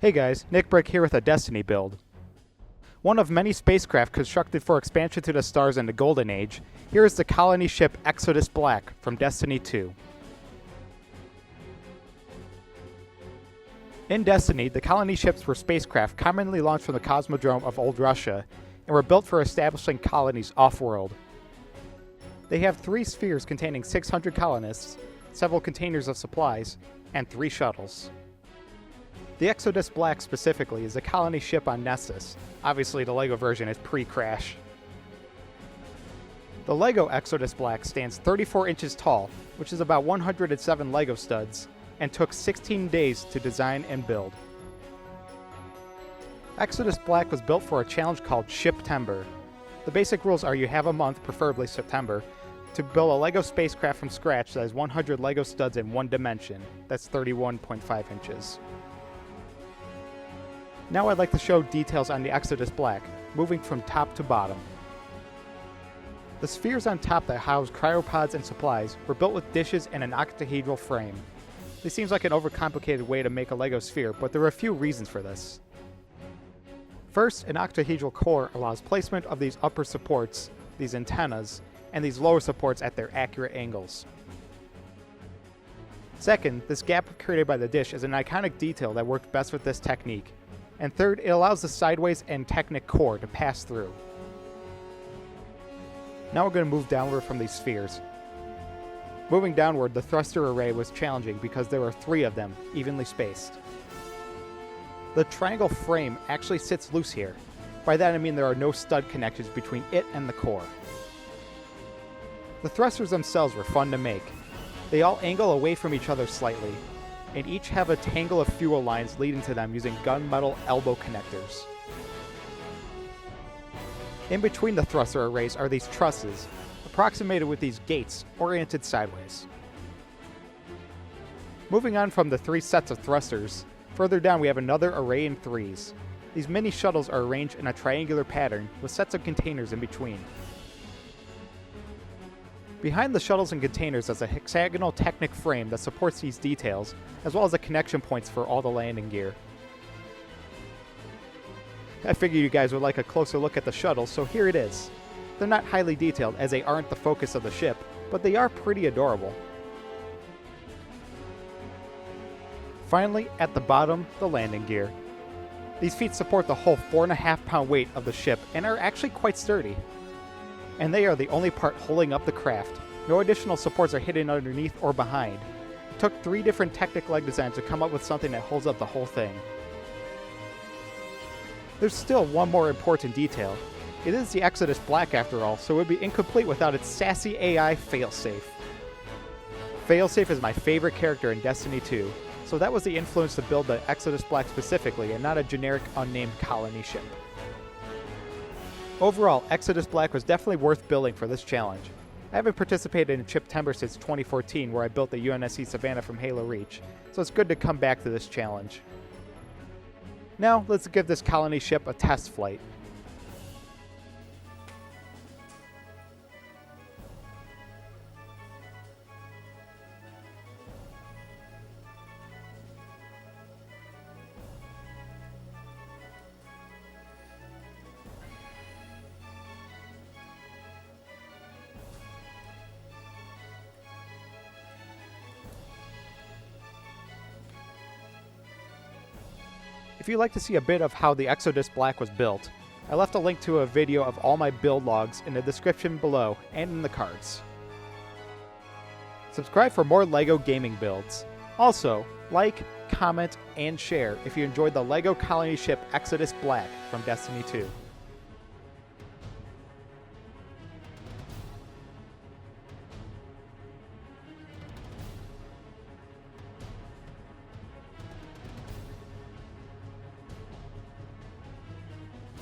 Hey guys, Nick Brick here with a Destiny build. One of many spacecraft constructed for expansion to the stars in the Golden Age, here is the colony ship Exodus Black from Destiny 2. In Destiny, the colony ships were spacecraft commonly launched from the Cosmodrome of Old Russia and were built for establishing colonies off-world. They have 3 spheres containing 600 colonists, several containers of supplies, and 3 shuttles. The Exodus Black specifically is a colony ship on Nessus. Obviously the LEGO version is pre-crash. The LEGO Exodus Black stands 34 inches tall, which is about 107 LEGO studs, and took 16 days to design and build. Exodus Black was built for a challenge called SHIPtember. The basic rules are you have a month, preferably September, to build a LEGO spacecraft from scratch that has 100 LEGO studs in one dimension. That's 31.5 inches. Now I'd like to show details on the Exodus Black, moving from top to bottom. The spheres on top that house cryopods and supplies were built with dishes and an octahedral frame. This seems like an overcomplicated way to make a LEGO sphere, but there are a few reasons for this. First, an octahedral core allows placement of these upper supports, these antennas, and these lower supports at their accurate angles. Second, this gap created by the dish is an iconic detail that worked best with this technique. And third, it allows the sideways and Technic core to pass through. Now we're going to move downward from these spheres. Moving downward, the thruster array was challenging because there were 3 of them, evenly spaced. The triangle frame actually sits loose here. By that I mean there are no stud connections between it and the core. The thrusters themselves were fun to make. They all angle away from each other slightly, and each have a tangle of fuel lines leading to them using gunmetal elbow connectors. In between the thruster arrays are these trusses, approximated with these gates oriented sideways. Moving on from the 3 sets of thrusters, further down we have another array in 3s. These mini shuttles are arranged in a triangular pattern with sets of containers in between. Behind the shuttles and containers is a hexagonal Technic frame that supports these details, as well as the connection points for all the landing gear. I figured you guys would like a closer look at the shuttles, so here it is. They're not highly detailed as they aren't the focus of the ship, but they are pretty adorable. Finally, at the bottom, the landing gear. These feet support the whole 4.5-pound weight of the ship and are actually quite sturdy. And they are the only part holding up the craft. No additional supports are hidden underneath or behind. It took 3 different Technic leg designs to come up with something that holds up the whole thing. There's still one more important detail. It is the Exodus Black after all, so it would be incomplete without its sassy AI Failsafe. Failsafe is my favorite character in Destiny 2, so that was the influence to build the Exodus Black specifically and not a generic unnamed colony ship. Overall, Exodus Black was definitely worth building for this challenge. I haven't participated in SHIPtember since 2014 where I built the UNSC Savannah from Halo Reach, so it's good to come back to this challenge. Now, let's give this colony ship a test flight. If you'd like to see a bit of how the Exodus Black was built, I left a link to a video of all my build logs in the description below and in the cards. Subscribe for more LEGO gaming builds. Also, like, comment, and share if you enjoyed the LEGO colony ship Exodus Black from Destiny 2.